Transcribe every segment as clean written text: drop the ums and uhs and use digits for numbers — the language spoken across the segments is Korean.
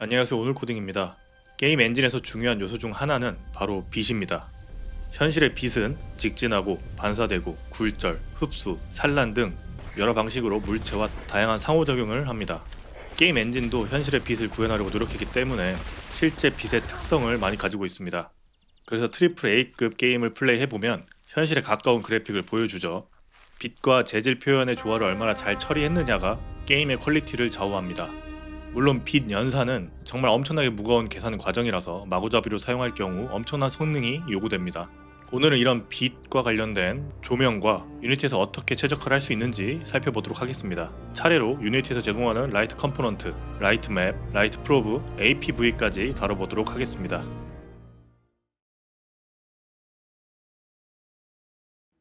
안녕하세요, 오늘 코딩입니다. 게임 엔진에서 중요한 요소 중 하나는 바로 빛입니다. 현실의 빛은 직진하고 반사되고 굴절, 흡수, 산란 등 여러 방식으로 물체와 다양한 상호작용을 합니다. 게임 엔진도 현실의 빛을 구현하려고 노력했기 때문에 실제 빛의 특성을 많이 가지고 있습니다. 그래서 트리플 A급 게임을 플레이해보면 현실에 가까운 그래픽을 보여주죠. 빛과 재질 표현의 조화를 얼마나 잘 처리했느냐가 게임의 퀄리티를 좌우합니다. 물론 빛 연산은 정말 엄청나게 무거운 계산 과정이라서 마구잡이로 사용할 경우 엄청난 성능이 요구됩니다. 오늘은 이런 빛과 관련된 조명과 유니티에서 어떻게 최적화를 할 수 있는지 살펴보도록 하겠습니다. 차례로 유니티에서 제공하는 라이트 컴포넌트, 라이트 맵, 라이트 프로브, APV까지 다뤄보도록 하겠습니다.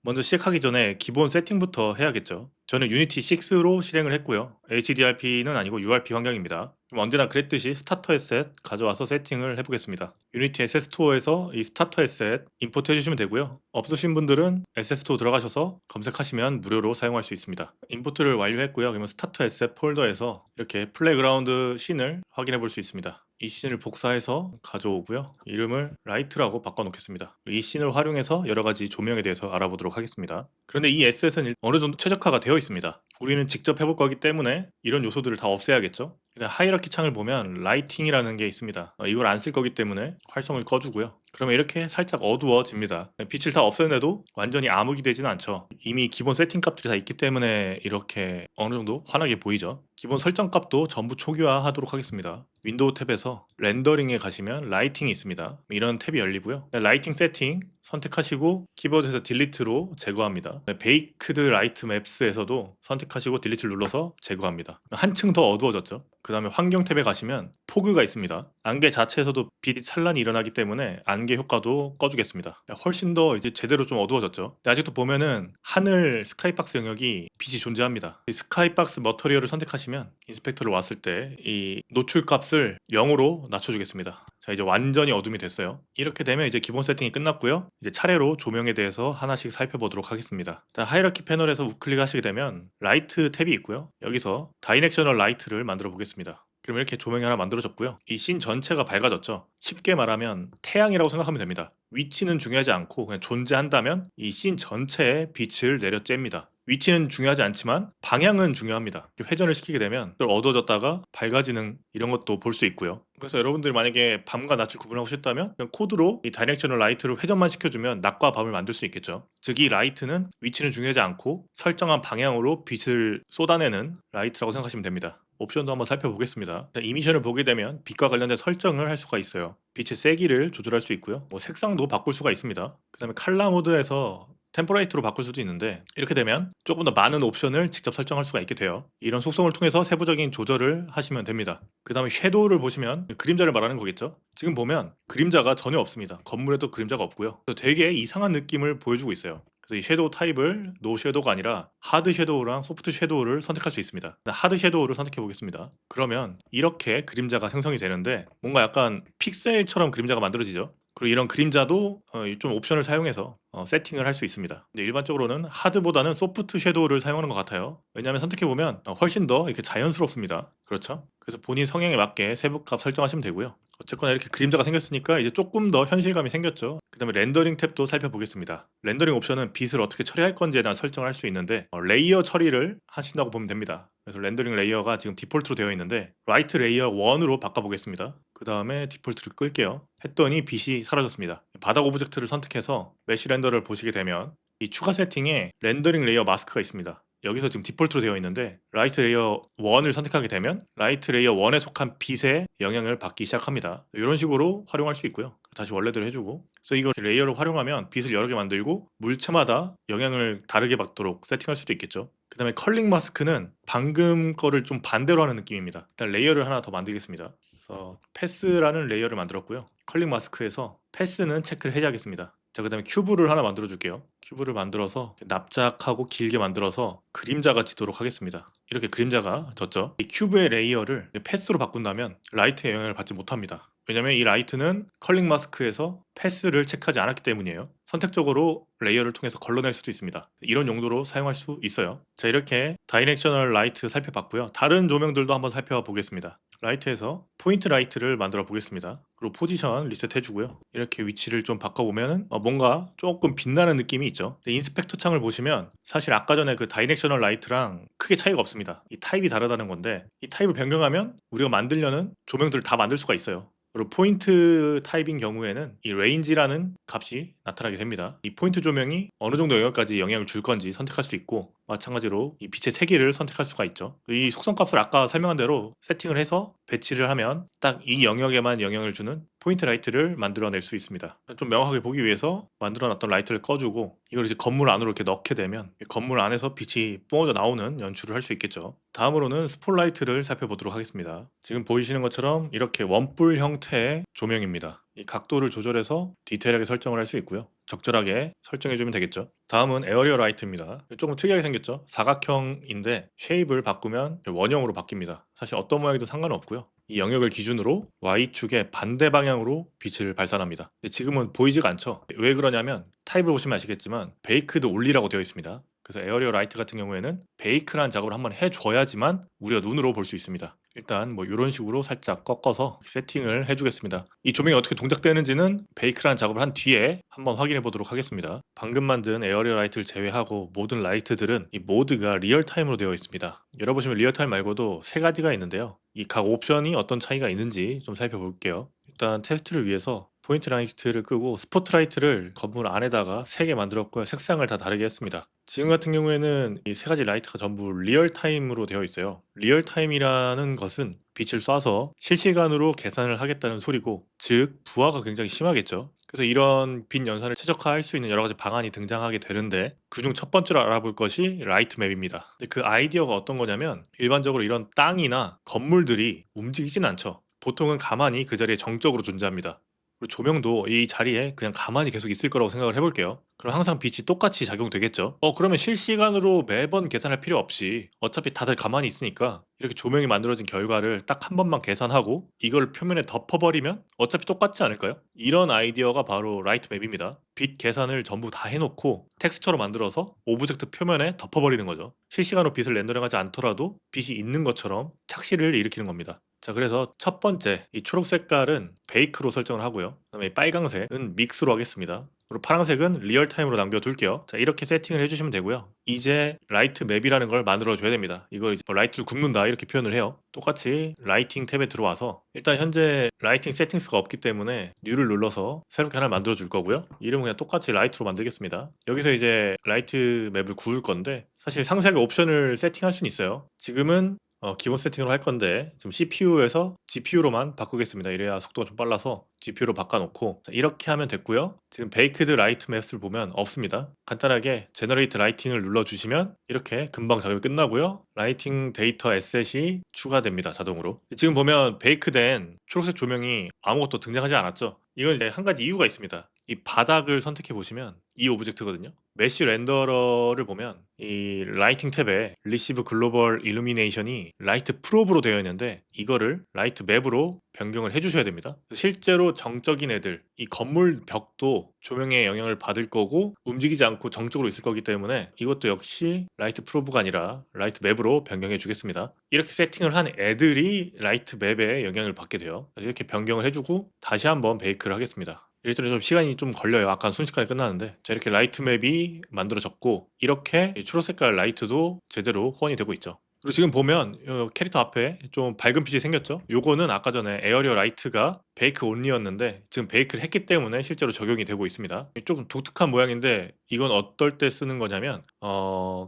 먼저 시작하기 전에 기본 세팅부터 해야겠죠. 저는 유니티 6로 실행을 했고요. HDRP는 아니고 URP 환경입니다. 그럼 언제나 그랬듯이 스타터 에셋 가져와서 세팅을 해보겠습니다. 유니티 에셋 스토어에서 이 스타터 에셋 임포트 해주시면 되고요. 없으신 분들은 에셋 스토어 들어가셔서 검색하시면 무료로 사용할 수 있습니다. 임포트를 완료했고요. 그러면 스타터 에셋 폴더에서 이렇게 플레이그라운드 씬을 확인해 볼 수 있습니다. 이 씬을 복사해서 가져오고요. 이름을 라이트라고 바꿔놓겠습니다. 이 씬을 활용해서 여러가지 조명에 대해서 알아보도록 하겠습니다. 그런데 이 에셋은 어느 정도 최적화가 되어 있습니다. 우리는 직접 해볼 거기 때문에 이런 요소들을 다 없애야겠죠. 하이라키 창을 보면 라이팅이라는 게 있습니다. 이걸 안 쓸 거기 때문에 활성을 꺼주고요. 그러면 이렇게 살짝 어두워집니다. 빛을 다 없애내도 완전히 암흑이 되지는 않죠. 이미 기본 세팅 값들이 다 있기 때문에 이렇게 어느 정도 환하게 보이죠. 기본 설정 값도 전부 초기화 하도록 하겠습니다. 윈도우 탭에서 렌더링에 가시면 라이팅이 있습니다. 이런 탭이 열리고요. 라이팅 세팅 선택하시고 키보드에서 딜리트로 제거합니다. 베이크드 라이트 맵스에서도 선택하시고 딜리트를 눌러서 제거합니다. 한층 더 어두워졌죠. 그 다음에 환경 탭에 가시면 포그가 있습니다. 안개 자체에서도 빛 산란이 일어나기 때문에 안개 효과도 꺼주겠습니다. 훨씬 더 이제 제대로 좀 어두워졌죠. 근데 아직도 보면은 하늘 스카이박스 영역이 빛이 존재합니다. 이 스카이박스 머터리얼을 선택하시면 인스펙터를 왔을 때 이 노출 값을 0으로 낮춰주겠습니다. 자, 이제 완전히 어둠이 됐어요. 이렇게 되면 이제 기본 세팅이 끝났고요. 이제 차례로 조명에 대해서 하나씩 살펴보도록 하겠습니다. 자, 하이라키 패널에서 우클릭하시게 되면 라이트 탭이 있고요. 여기서 다이렉셔널 라이트를 만들어 보겠습니다. 그럼 이렇게 조명이 하나 만들어졌고요. 이 씬 전체가 밝아졌죠. 쉽게 말하면 태양이라고 생각하면 됩니다. 위치는 중요하지 않고 그냥 존재한다면 이 씬 전체에 빛을 내려쬐입니다. 위치는 중요하지 않지만 방향은 중요합니다. 회전을 시키게 되면 어두워졌다가 밝아지는 이런 것도 볼 수 있고요. 그래서 여러분들이 만약에 밤과 낮을 구분하고 싶다면 그냥 코드로 이 다이렉셔널 라이트로 회전만 시켜주면 낮과 밤을 만들 수 있겠죠. 즉 이 라이트는 위치는 중요하지 않고 설정한 방향으로 빛을 쏟아내는 라이트라고 생각하시면 됩니다. 옵션도 한번 살펴보겠습니다. 자, 이미션을 보게 되면 빛과 관련된 설정을 할 수가 있어요. 빛의 세기를 조절할 수 있고요. 색상도 바꿀 수가 있습니다. 그 다음에 칼라 모드에서 템포레이트로 바꿀 수도 있는데 이렇게 되면 조금 더 많은 옵션을 직접 설정할 수가 있게 돼요. 이런 속성을 통해서 세부적인 조절을 하시면 됩니다. 그 다음에 섀도우를 보시면 그림자를 말하는 거겠죠. 지금 보면 그림자가 전혀 없습니다. 건물에도 그림자가 없고요. 그래서 되게 이상한 느낌을 보여주고 있어요. 그래서 이 섀도우 타입을 노 섀도우가 아니라 하드 섀도우랑 소프트 섀도우를 선택할 수 있습니다. 하드 섀도우를 선택해 보겠습니다. 그러면 이렇게 그림자가 생성이 되는데 뭔가 약간 픽셀처럼 그림자가 만들어지죠. 그리고 이런 그림자도 좀 옵션을 사용해서 세팅을 할 수 있습니다. 근데 일반적으로는 하드보다는 소프트 섀도우를 사용하는 것 같아요. 왜냐하면 선택해보면 훨씬 더 이렇게 자연스럽습니다. 그렇죠? 그래서 본인 성향에 맞게 세부값 설정하시면 되고요. 어쨌거나 이렇게 그림자가 생겼으니까 이제 조금 더 현실감이 생겼죠. 그 다음에 렌더링 탭도 살펴보겠습니다. 렌더링 옵션은 빛을 어떻게 처리할 건지에 대한 설정을 할 수 있는데 레이어 처리를 하신다고 보면 됩니다. 그래서 렌더링 레이어가 지금 디폴트로 되어 있는데 라이트 레이어 1으로 바꿔보겠습니다. 그 다음에 디폴트를 끌게요. 했더니 빛이 사라졌습니다. 바닥 오브젝트를 선택해서 메쉬 렌더를 보시게 되면 이 추가 세팅에 렌더링 레이어 마스크가 있습니다. 여기서 지금 디폴트로 되어 있는데 라이트 레이어 1을 선택하게 되면 라이트 레이어 1에 속한 빛의 영향을 받기 시작합니다. 이런 식으로 활용할 수 있고요. 다시 원래대로 해주고 그래서 이거 레이어를 활용하면 빛을 여러 개 만들고 물체마다 영향을 다르게 받도록 세팅할 수도 있겠죠. 그 다음에 컬링 마스크는 방금 거를 좀 반대로 하는 느낌입니다. 일단 레이어를 하나 더 만들겠습니다. 그래서 패스라는 레이어를 만들었고요. 컬링 마스크에서 패스는 체크를 해야겠습니다. 자, 그 다음에 큐브를 하나 만들어 줄게요. 큐브를 만들어서 납작하고 길게 만들어서 그림자가 지도록 하겠습니다. 이렇게 그림자가 졌죠. 이 큐브의 레이어를 패스로 바꾼다면 라이트의 영향을 받지 못합니다. 왜냐면 이 라이트는 컬링 마스크에서 패스를 체크하지 않았기 때문이에요. 선택적으로 레이어를 통해서 걸러낼 수도 있습니다. 이런 용도로 사용할 수 있어요. 자, 이렇게 다이렉셔널 라이트 살펴봤고요. 다른 조명들도 한번 살펴보겠습니다. 라이트에서 포인트 라이트를 만들어 보겠습니다. 그리고 포지션 리셋 해주고요. 이렇게 위치를 좀 바꿔보면은 뭔가 조금 빛나는 느낌이 있죠. 근데 인스펙터 창을 보시면 사실 아까 전에 그 다이렉셔널 라이트랑 크게 차이가 없습니다. 이 타입이 다르다는 건데, 이 타입을 변경하면 우리가 만들려는 조명들을 다 만들 수가 있어요. 그리고 포인트 타입인 경우에는 이 레인지라는 값이 나타나게 됩니다. 이 포인트 조명이 어느 정도 영역까지 영향을 줄 건지 선택할 수 있고, 마찬가지로 이 빛의 세기를 선택할 수가 있죠. 이 속성값을 아까 설명한 대로 세팅을 해서 배치를 하면 딱 이 영역에만 영향을 주는 포인트 라이트를 만들어낼 수 있습니다. 좀 명확하게 보기 위해서 만들어놨던 라이트를 꺼주고 이걸 이제 건물 안으로 이렇게 넣게 되면 건물 안에서 빛이 뿜어져 나오는 연출을 할 수 있겠죠. 다음으로는 스포라이트를 살펴보도록 하겠습니다. 지금 보이시는 것처럼 이렇게 원뿔 형태의 조명입니다. 이 각도를 조절해서 디테일하게 설정을 할 수 있고요. 적절하게 설정해주면 되겠죠. 다음은 에어리어 라이트입니다. 조금 특이하게 생겼죠. 사각형인데 쉐입을 바꾸면 원형으로 바뀝니다. 사실 어떤 모양이든 상관은 없고요. 이 영역을 기준으로 Y축의 반대 방향으로 빛을 발산합니다. 근데 지금은 보이지가 않죠. 왜 그러냐면 타입을 보시면 아시겠지만 베이크드 올리라고 되어 있습니다. 그래서 에어리어 라이트 같은 경우에는 베이크라는 작업을 한번 해줘야지만 우리가 눈으로 볼 수 있습니다. 일단 뭐 이런 식으로 살짝 꺾어서 세팅을 해주겠습니다. 이 조명이 어떻게 동작되는지는 베이크라는 작업을 한 뒤에 한번 확인해 보도록 하겠습니다. 방금 만든 에어리어 라이트를 제외하고 모든 라이트들은 이 모드가 리얼타임으로 되어 있습니다. 열어보시면 리얼타임 말고도 세 가지가 있는데요. 이 각 옵션이 어떤 차이가 있는지 좀 살펴볼게요. 일단 테스트를 위해서 포인트 라이트를 끄고 스포트라이트를 건물 안에다가 3개 만들었고요. 색상을 다 다르게 했습니다. 지금 같은 경우에는 이 세 가지 라이트가 전부 리얼타임으로 되어 있어요. 리얼타임이라는 것은 빛을 쏴서 실시간으로 계산을 하겠다는 소리고, 즉 부하가 굉장히 심하겠죠. 그래서 이런 빛 연산을 최적화할 수 있는 여러 가지 방안이 등장하게 되는데, 그중 첫 번째로 알아볼 것이 라이트 맵입니다. 근데 그 아이디어가 어떤 거냐면, 일반적으로 이런 땅이나 건물들이 움직이진 않죠. 보통은 가만히 그 자리에 정적으로 존재합니다. 그리고 조명도 이 자리에 그냥 가만히 계속 있을 거라고 생각을 해볼게요. 그럼 항상 빛이 똑같이 작용되겠죠. 그러면 실시간으로 매번 계산할 필요 없이 어차피 다들 가만히 있으니까 이렇게 조명이 만들어진 결과를 딱 한 번만 계산하고 이걸 표면에 덮어버리면 어차피 똑같지 않을까요? 이런 아이디어가 바로 라이트 맵입니다. 빛 계산을 전부 다 해놓고 텍스처로 만들어서 오브젝트 표면에 덮어버리는 거죠. 실시간으로 빛을 렌더링하지 않더라도 빛이 있는 것처럼 착시를 일으키는 겁니다. 자, 그래서 첫 번째 이 초록 색깔은 베이크로 설정을 하고요. 그다음에 이 빨강색은 믹스로 하겠습니다. 그리고 파란색은 리얼타임으로 남겨둘게요. 자, 이렇게 세팅을 해주시면 되고요. 이제 라이트 맵이라는 걸 만들어줘야 됩니다. 이걸 이제 라이트를 굽는다 이렇게 표현을 해요. 똑같이 라이팅 탭에 들어와서 일단 현재 라이팅 세팅스가 없기 때문에 뉴를 눌러서 새롭게 하나 만들어 줄 거고요. 이름은 그냥 똑같이 라이트로 만들겠습니다. 여기서 이제 라이트 맵을 구울 건데, 사실 상세하게 옵션을 세팅할 수는 있어요. 지금은 기본 세팅으로 할 건데 지금 CPU에서 GPU로만 바꾸겠습니다. 이래야 속도가 좀 빨라서 GPU로 바꿔놓고, 자, 이렇게 하면 됐고요. 지금 베이크드 라이트 맵을 보면 없습니다. 간단하게 제너레이트 라이팅을 눌러주시면 이렇게 금방 작업이 끝나고요. 라이팅 데이터 에셋이 추가됩니다. 자동으로. 지금 보면 베이크된 초록색 조명이 아무것도 등장하지 않았죠. 이건 이제 한 가지 이유가 있습니다. 이 바닥을 선택해 보시면 이 오브젝트거든요. 메쉬 렌더러를 보면 이 라이팅 탭에 리시브 글로벌 일루미네이션이 라이트 프로브로 되어 있는데, 이거를 라이트 맵으로 변경을 해주셔야 됩니다. 실제로 정적인 애들, 이 건물 벽도 조명의 영향을 받을 거고 움직이지 않고 정적으로 있을 거기 때문에 이것도 역시 라이트 프로브가 아니라 라이트 맵으로 변경해 주겠습니다. 이렇게 세팅을 한 애들이 라이트 맵에 영향을 받게 돼요. 이렇게 변경을 해주고 다시 한번 베이크를 하겠습니다. 일단은 좀 시간이 좀 걸려요. 아까 순식간에 끝나는데. 자, 이렇게 라이트 맵이 만들어졌고, 이렇게 이 초록 색깔 라이트도 제대로 호환이 되고 있죠. 그리고 지금 보면 캐릭터 앞에 좀 밝은 빛이 생겼죠. 요거는 아까 전에 에어리어 라이트가 베이크 온리였는데 지금 베이크를 했기 때문에 실제로 적용이 되고 있습니다. 조금 독특한 모양인데, 이건 어떨 때 쓰는 거냐면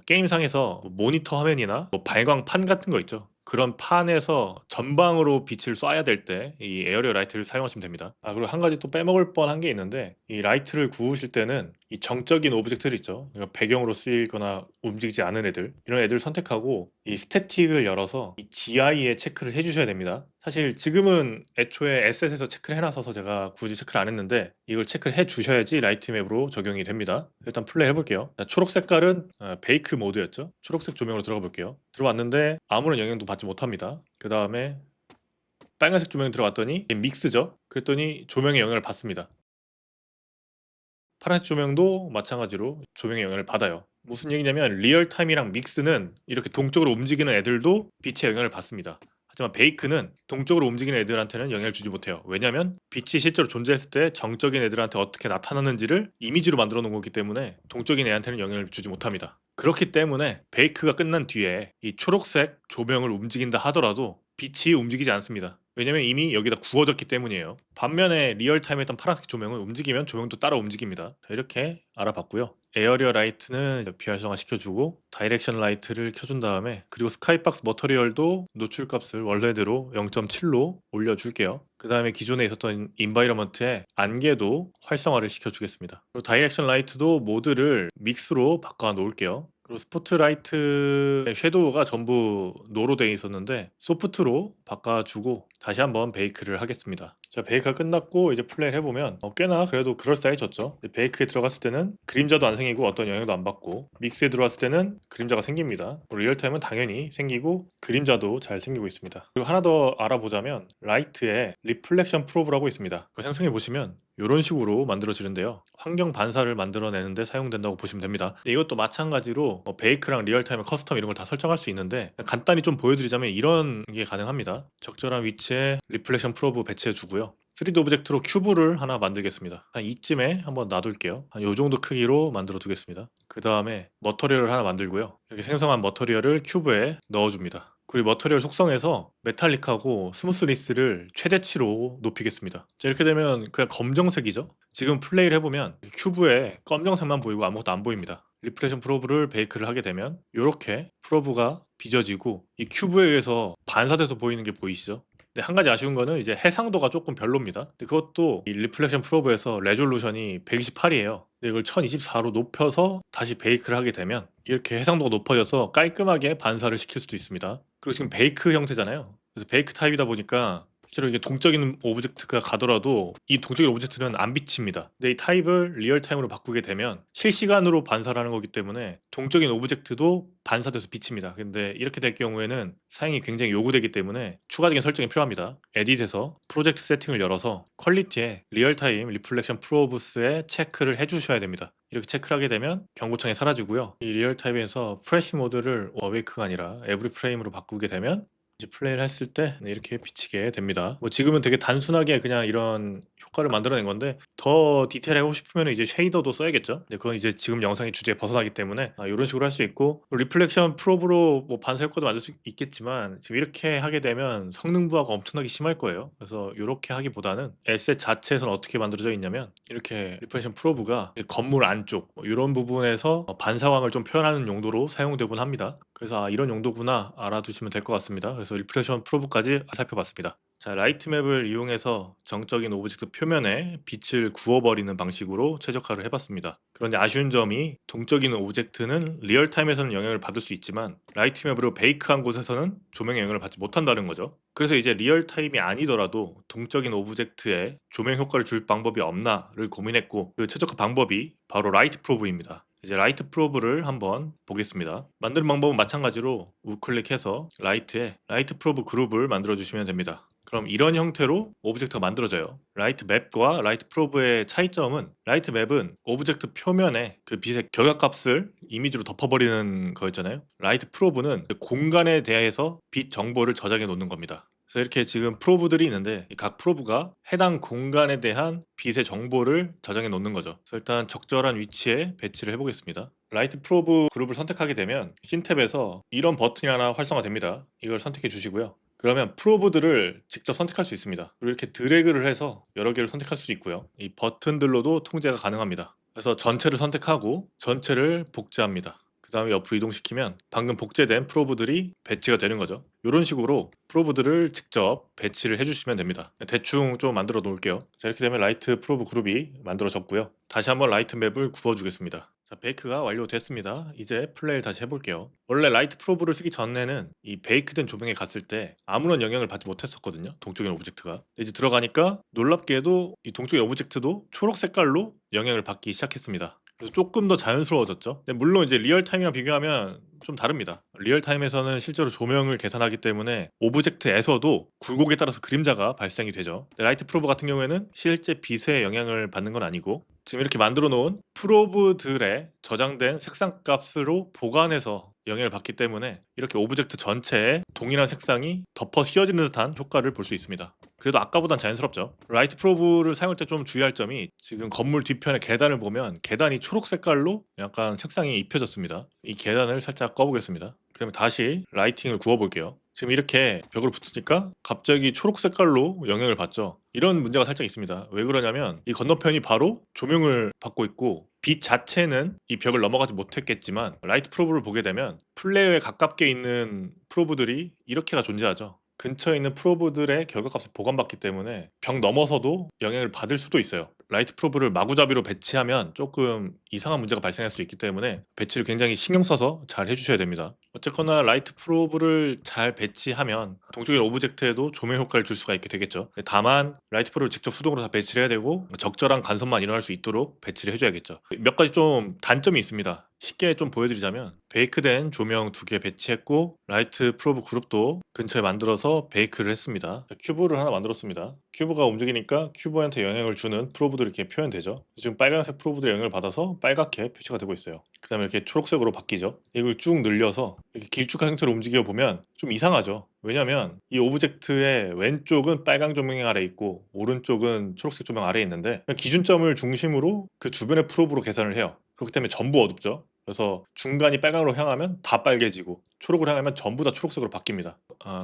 게임상에서 뭐 모니터 화면이나 뭐 발광판 같은 거 있죠. 그런 판에서 전방으로 빛을 쏴야 될 때 이 에어리어 라이트를 사용하시면 됩니다. 그리고 한 가지 또 빼먹을 뻔한 게 있는데, 이 라이트를 구우실 때는 이 정적인 오브젝트들 있죠. 그러니까 배경으로 쓰이거나 움직이지 않은 애들, 이런 애들을 선택하고 이 스태틱을 열어서 이 GI에 체크를 해주셔야 됩니다. 사실 지금은 애초에 에셋에서 체크를 해놨어서 제가 굳이 체크를 안 했는데, 이걸 체크를 해주셔야지 라이트 맵으로 적용이 됩니다. 일단 플레이 해볼게요. 자, 초록 색깔은 베이크 모드였죠. 초록색 조명으로 들어가 볼게요. 들어왔는데 아무런 영향도 받지 못합니다. 그 다음에 빨간색 조명이 들어갔더니 믹스죠. 그랬더니 조명의 영향을 받습니다. 파란색 조명도 마찬가지로 조명의 영향을 받아요. 무슨 얘기냐면 리얼타임이랑 믹스는 이렇게 동적으로 움직이는 애들도 빛의 영향을 받습니다. 하지만 베이크는 동적으로 움직이는 애들한테는 영향을 주지 못해요. 왜냐면 빛이 실제로 존재했을 때 정적인 애들한테 어떻게 나타나는지를 이미지로 만들어 놓은 거기 때문에 동적인 애한테는 영향을 주지 못합니다. 그렇기 때문에 베이크가 끝난 뒤에 이 초록색 조명을 움직인다 하더라도 빛이 움직이지 않습니다. 왜냐면 이미 여기다 구워졌기 때문이에요. 반면에 리얼타임에 있던 파란색 조명은 움직이면 조명도 따라 움직입니다. 자, 이렇게 알아봤고요. 에어리어 라이트는 비활성화 시켜주고 다이렉션 라이트를 켜준 다음에 그리고 스카이박스 머터리얼도 노출값을 원래대로 0.7로 올려줄게요. 그 다음에 기존에 있었던 인바이러먼트에 안개도 활성화를 시켜주겠습니다. 그리고 다이렉션 라이트도 모드를 믹스로 바꿔 놓을게요. 그리고 스포트라이트의 섀도우가 전부 노로 되어 있었는데 소프트로 바꿔주고 다시 한번 베이크를 하겠습니다. 자, 베이크가 끝났고 이제 플레이를 해보면 꽤나 그래도 그럴싸해졌죠. 베이크에 들어갔을 때는 그림자도 안 생기고 어떤 영향도 안 받고, 믹스에 들어왔을 때는 그림자가 생깁니다. 리얼타임은 당연히 생기고 그림자도 잘 생기고 있습니다. 그리고 하나 더 알아보자면 라이트에 리플렉션 프로브라고 있습니다. 그거 생성해 보시면 이런 식으로 만들어지는데요. 환경 반사를 만들어내는데 사용된다고 보시면 됩니다. 이것도 마찬가지로 베이크랑 리얼타임 커스텀 이런 걸 다 설정할 수 있는데 간단히 좀 보여드리자면 이런 게 가능합니다. 적절한 위치에 리플렉션 프로브 배치해 주고요. 3D 오브젝트로 큐브를 하나 만들겠습니다. 한 이쯤에 한번 놔둘게요. 한 요 정도 크기로 만들어 두겠습니다. 그 다음에 머터리얼을 하나 만들고요. 이렇게 생성한 머터리얼을 큐브에 넣어줍니다. 그리고 머터리얼 속성에서 메탈릭하고 스무스니스를 최대치로 높이겠습니다. 자, 이렇게 되면 그냥 검정색이죠. 지금 플레이를 해보면 큐브에 검정색만 보이고 아무것도 안 보입니다. 리플렉션 프로브를 베이크를 하게 되면 이렇게 프로브가 빚어지고 이 큐브에 의해서 반사돼서 보이는 게 보이시죠? 근데 한 가지 아쉬운 거는 이제 해상도가 조금 별로입니다. 근데 그것도 이 리플렉션 프로브에서 레졸루션이 128이에요. 근데 이걸 1024로 높여서 다시 베이크를 하게 되면 이렇게 해상도가 높아져서 깔끔하게 반사를 시킬 수도 있습니다. 그리고 지금 베이크 형태잖아요. 그래서 베이크 타입이다 보니까 실제로 이게 동적인 오브젝트가 가더라도 이 동적인 오브젝트는 안 비칩니다. 근데 이 타입을 리얼타임으로 바꾸게 되면 실시간으로 반사를 하는 거기 때문에 동적인 오브젝트도 반사돼서 비칩니다. 근데 이렇게 될 경우에는 사용이 굉장히 요구되기 때문에 추가적인 설정이 필요합니다. 에딧에서 프로젝트 세팅을 열어서 퀄리티에 리얼타임 리플렉션 프로브스에 체크를 해주셔야 됩니다. 이렇게 체크를 하게 되면 경고창이 사라지고요. 이 리얼타임에서 프레시 모드를 어웨이크가 아니라 에브리 프레임으로 바꾸게 되면 이제 플레이를 했을 때 이렇게 비치게 됩니다. 뭐 지금은 되게 단순하게 그냥 이런 효과를 만들어낸 건데 더 디테일하고 싶으면 이제 쉐이더도 써야겠죠. 근데 그건 이제 지금 영상의 주제에 벗어나기 때문에 이런 식으로 할 수 있고, 리플렉션 프로브로 뭐 반사 효과도 만들 수 있겠지만 지금 이렇게 하게 되면 성능 부하가 엄청나게 심할 거예요. 그래서 이렇게 하기보다는 에셋 자체에서는 어떻게 만들어져 있냐면 이렇게 리플렉션 프로브가 건물 안쪽 이런 부분에서 반사광을 좀 표현하는 용도로 사용되곤 합니다. 그래서 이런 용도구나 알아두시면 될 것 같습니다. 그래서 리플렉션 프로브까지 살펴봤습니다. 자, 라이트 맵을 이용해서 정적인 오브젝트 표면에 빛을 구워버리는 방식으로 최적화를 해봤습니다. 그런데 아쉬운 점이 동적인 오브젝트는 리얼타임에서는 영향을 받을 수 있지만 라이트 맵으로 베이크한 곳에서는 조명의 영향을 받지 못한다는 거죠. 그래서 이제 리얼타임이 아니더라도 동적인 오브젝트에 조명 효과를 줄 방법이 없나를 고민했고, 그 최적화 방법이 바로 라이트 프로브입니다. 이제 라이트 프로브를 한번 보겠습니다. 만드는 방법은 마찬가지로 우클릭해서 라이트에 라이트 프로브 그룹을 만들어 주시면 됩니다. 그럼 이런 형태로 오브젝트가 만들어져요. 라이트 맵과 라이트 프로브의 차이점은, 라이트 맵은 오브젝트 표면에 그 빛의 결과값을 이미지로 덮어버리는 거였잖아요. 라이트 프로브는 그 공간에 대해서 빛 정보를 저장해 놓는 겁니다. 그래서 이렇게 지금 프로브들이 있는데 각 프로브가 해당 공간에 대한 빛의 정보를 저장해 놓는 거죠. 그래서 일단 적절한 위치에 배치를 해보겠습니다. 라이트 프로브 그룹을 선택하게 되면 신 탭에서 이런 버튼이 하나 활성화됩니다. 이걸 선택해 주시고요. 그러면 프로브들을 직접 선택할 수 있습니다. 그리고 이렇게 드래그를 해서 여러 개를 선택할 수 있고요. 이 버튼들로도 통제가 가능합니다. 그래서 전체를 선택하고 전체를 복제합니다. 그 다음에 옆으로 이동시키면 방금 복제된 프로브들이 배치가 되는 거죠. 이런 식으로 프로브들을 직접 배치를 해주시면 됩니다. 대충 좀 만들어 놓을게요. 자, 이렇게 되면 라이트 프로브 그룹이 만들어졌고요. 다시 한번 라이트 맵을 구워주겠습니다. 자, 베이크가 완료됐습니다. 이제 플레이를 다시 해볼게요. 원래 라이트 프로브를 쓰기 전에는 이 베이크된 조명에 갔을 때 아무런 영향을 받지 못했었거든요. 동적인 오브젝트가. 이제 들어가니까 놀랍게도 이 동적인 오브젝트도 초록 색깔로 영향을 받기 시작했습니다. 그래서 조금 더 자연스러워졌죠. 근데 물론 이제 리얼타임이랑 비교하면 좀 다릅니다. 리얼타임에서는 실제로 조명을 계산하기 때문에 오브젝트에서도 굴곡에 따라서 그림자가 발생이 되죠. 라이트 프로브 같은 경우에는 실제 빛의 영향을 받는 건 아니고 지금 이렇게 만들어 놓은 프로브들의 저장된 색상 값으로 보관해서 영향을 받기 때문에 이렇게 오브젝트 전체에 동일한 색상이 덮어 씌워지는 듯한 효과를 볼 수 있습니다. 그래도 아까보단 자연스럽죠. 라이트 프로브를 사용할 때 좀 주의할 점이 지금 건물 뒤편의 계단을 보면 계단이 초록 색깔로 약간 색상이 입혀졌습니다. 이 계단을 살짝 꺼보겠습니다. 그러면 다시 라이팅을 구워볼게요. 지금 이렇게 벽으로 붙으니까 갑자기 초록 색깔로 영향을 받죠. 이런 문제가 살짝 있습니다. 왜 그러냐면 이 건너편이 바로 조명을 받고 있고 빛 자체는 이 벽을 넘어가지 못했겠지만 라이트 프로브를 보게 되면 플레이어에 가깝게 있는 프로브들이 이렇게가 존재하죠. 근처에 있는 프로브들의 결과값을 보관받기 때문에 벽 넘어서도 영향을 받을 수도 있어요. 라이트 프로브를 마구잡이로 배치하면 조금 이상한 문제가 발생할 수 있기 때문에 배치를 굉장히 신경 써서 잘 해주셔야 됩니다. 어쨌거나 라이트 프로브를 잘 배치하면 동적인 오브젝트에도 조명 효과를 줄 수가 있게 되겠죠. 다만 라이트 프로브를 직접 수동으로 다 배치를 해야 되고 적절한 간섭만 일어날 수 있도록 배치를 해줘야겠죠. 몇 가지 좀 단점이 있습니다. 쉽게 좀 보여드리자면 베이크된 조명 2개 배치했고 라이트 프로브 그룹도 근처에 만들어서 베이크를 했습니다. 큐브를 하나 만들었습니다. 큐브가 움직이니까 큐브한테 영향을 주는 프로브들이 이렇게 표현되죠. 지금 빨간색 프로브들의 영향을 받아서 빨갛게 표시가 되고 있어요. 그 다음에 이렇게 초록색으로 바뀌죠. 이걸 쭉 늘려서 이렇게 길쭉한 형태로 움직여 보면 좀 이상하죠. 왜냐면 이 오브젝트의 왼쪽은 빨강 조명 아래 있고 오른쪽은 초록색 조명 아래에 있는데 기준점을 중심으로 그 주변의 프로브로 계산을 해요. 그렇기 때문에 전부 어둡죠. 그래서 중간이 빨강으로 향하면 다 빨개지고 초록으로 향하면 전부 다 초록색으로 바뀝니다.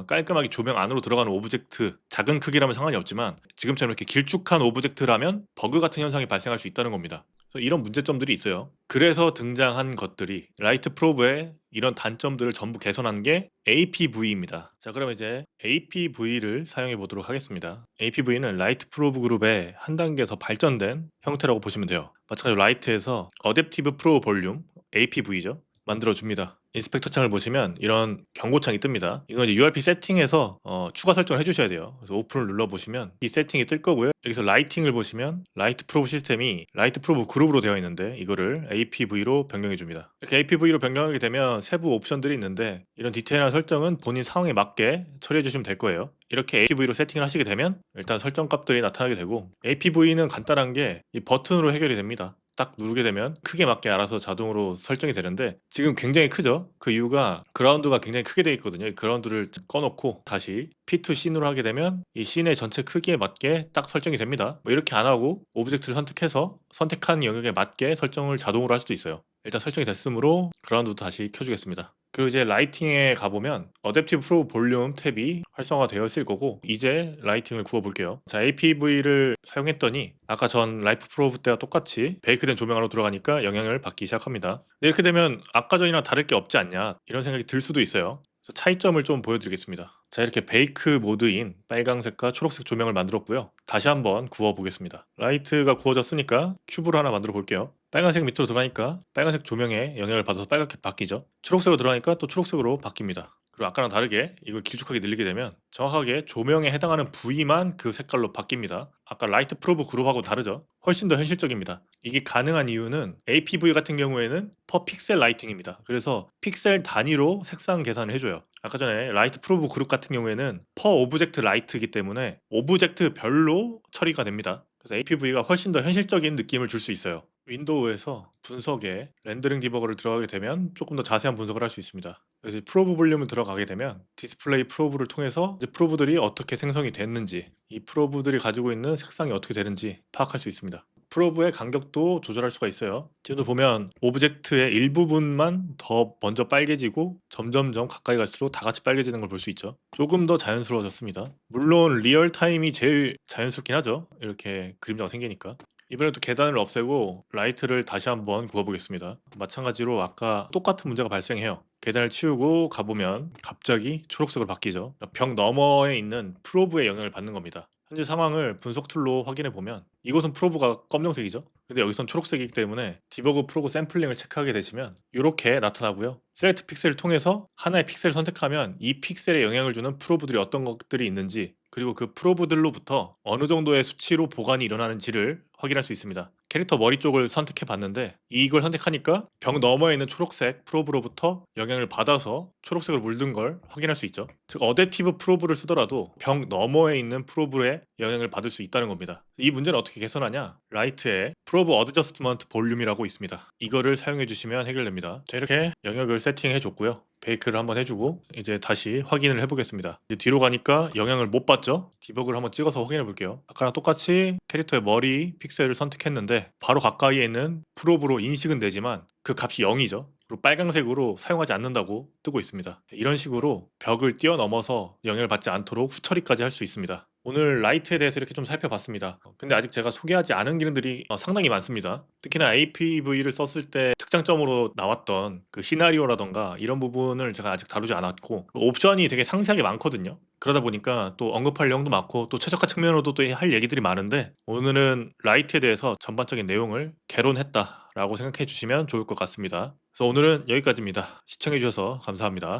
깔끔하게 조명 안으로 들어가는 오브젝트 작은 크기라면 상관이 없지만 지금처럼 이렇게 길쭉한 오브젝트라면 버그 같은 현상이 발생할 수 있다는 겁니다. 그래서 이런 문제점들이 있어요. 그래서 등장한 것들이 라이트 프로브의 이런 단점들을 전부 개선한 게 APV입니다. 자, 그럼 이제 APV를 사용해 보도록 하겠습니다. APV는 라이트 프로브 그룹의 한 단계 더 발전된 형태라고 보시면 돼요. 마찬가지로 라이트에서 어댑티브 프로 볼륨 APV죠. 만들어줍니다. 인스펙터 창을 보시면 이런 경고창이 뜹니다. 이건 이제 URP 세팅에서 추가 설정을 해주셔야 돼요. 그래서 오픈을 눌러보시면 이 세팅이 뜰 거고요. 여기서 라이팅을 보시면 라이트 프로브 시스템이 라이트 프로브 그룹으로 되어 있는데 이거를 APV로 변경해 줍니다. 이렇게 APV로 변경하게 되면 세부 옵션들이 있는데 이런 디테일한 설정은 본인 상황에 맞게 처리해 주시면 될 거예요. 이렇게 APV로 세팅을 하시게 되면 일단 설정 값들이 나타나게 되고 APV는 간단한 게 이 버튼으로 해결이 됩니다. 딱 누르게 되면 크게 맞게 알아서 자동으로 설정이 되는데 지금 굉장히 크죠? 그 이유가 그라운드가 굉장히 크게 되어 있거든요. 이 그라운드를 꺼놓고 다시 P2 씬으로 하게 되면 이 씬의 전체 크기에 맞게 딱 설정이 됩니다. 뭐 이렇게 안 하고 오브젝트를 선택해서 선택한 영역에 맞게 설정을 자동으로 할 수도 있어요. 일단 설정이 됐으므로 그라운드도 다시 켜주겠습니다. 그리고 이제 라이팅에 가보면 어댑티브 프로 볼륨 탭이 활성화되어 있을 거고 이제 라이팅을 구워볼게요. 자, APV를 사용했더니 아까 전 라이프 프로브 때와 똑같이 베이크된 조명 안으로 들어가니까 영향을 받기 시작합니다. 근데 이렇게 되면 아까 전이랑 다를 게 없지 않냐 이런 생각이 들 수도 있어요. 그래서 차이점을 좀 보여드리겠습니다. 자, 이렇게 베이크 모드인 빨강색과 초록색 조명을 만들었고요. 다시 한번 구워보겠습니다. 라이트가 구워졌으니까 큐브를 하나 만들어 볼게요. 빨간색 밑으로 들어가니까 빨간색 조명에 영향을 받아서 빨갛게 바뀌죠. 초록색으로 들어가니까 또 초록색으로 바뀝니다. 그리고 아까랑 다르게 이걸 길쭉하게 늘리게 되면 정확하게 조명에 해당하는 부위만 그 색깔로 바뀝니다. 아까 라이트 프로브 그룹하고 다르죠? 훨씬 더 현실적입니다. 이게 가능한 이유는 APV 같은 경우에는 퍼 픽셀 라이팅입니다. 그래서 픽셀 단위로 색상 계산을 해줘요. 아까 전에 라이트 프로브 그룹 같은 경우에는 퍼 오브젝트 라이트이기 때문에 오브젝트별로 처리가 됩니다. 그래서 APV가 훨씬 더 현실적인 느낌을 줄 수 있어요. 윈도우에서 분석에 렌더링 디버거를 들어가게 되면 조금 더 자세한 분석을 할 수 있습니다. 그래서 프로브 볼륨을 들어가게 되면 디스플레이 프로브를 통해서 이제 프로브들이 어떻게 생성이 됐는지 이 프로브들이 가지고 있는 색상이 어떻게 되는지 파악할 수 있습니다. 프로브의 간격도 조절할 수가 있어요. 지금도 보면 오브젝트의 일부분만 더 먼저 빨개지고 점점점 가까이 갈수록 다 같이 빨개지는 걸 볼 수 있죠. 조금 더 자연스러워졌습니다. 물론 리얼타임이 제일 자연스럽긴 하죠. 이렇게 그림자가 생기니까. 이번에 또 계단을 없애고 라이트를 다시 한번 구워보겠습니다. 마찬가지로 아까 똑같은 문제가 발생해요. 계단을 치우고 가보면 갑자기 초록색으로 바뀌죠. 벽 너머에 있는 프로브의 영향을 받는 겁니다. 현재 상황을 분석 툴로 확인해 보면 이곳은 프로브가 검정색이죠. 근데 여기선 초록색이기 때문에 디버그 프로브 샘플링을 체크하게 되시면 이렇게 나타나고요. 셀렉트 픽셀을 통해서 하나의 픽셀을 선택하면 이 픽셀에 영향을 주는 프로브들이 어떤 것들이 있는지 그리고 그 프로브들로부터 어느 정도의 수치로 보관이 일어나는지를 확인할 수 있습니다. 캐릭터 머리 쪽을 선택해 봤는데 이걸 선택하니까 벽 너머에 있는 초록색 프로브로부터 영향을 받아서 초록색으로 물든 걸 확인할 수 있죠. 즉 어댑티브 프로브를 쓰더라도 벽 너머에 있는 프로브에 영향을 받을 수 있다는 겁니다. 이 문제는 어떻게 개선하냐? 라이트에 프로브 어드저스트먼트 볼륨이라고 있습니다. 이거를 사용해 주시면 해결됩니다. 자, 이렇게 영역을 세팅해 줬고요. 베이크를 한번 해주고 이제 다시 확인을 해보겠습니다. 이제 뒤로 가니까 영향을 못 받죠? 디버그를 한번 찍어서 확인해 볼게요. 아까랑 똑같이 캐릭터의 머리 픽셀을 선택했는데 바로 가까이에 있는 프로브로 인식은 되지만 그 값이 0이죠. 그리고 빨강색으로 사용하지 않는다고 뜨고 있습니다. 이런 식으로 벽을 뛰어넘어서 영향을 받지 않도록 후처리까지 할 수 있습니다. 오늘 라이트에 대해서 이렇게 좀 살펴봤습니다. 근데 아직 제가 소개하지 않은 기능들이 상당히 많습니다. 특히나 APV를 썼을 때 특장점으로 나왔던 그 시나리오라던가 이런 부분을 제가 아직 다루지 않았고 옵션이 되게 상세하게 많거든요. 그러다 보니까 또 언급할 내용도 많고 또 최적화 측면으로도 또 할 얘기들이 많은데 오늘은 라이트에 대해서 전반적인 내용을 개론했다라고 생각해 주시면 좋을 것 같습니다. 그래서 오늘은 여기까지입니다. 시청해 주셔서 감사합니다.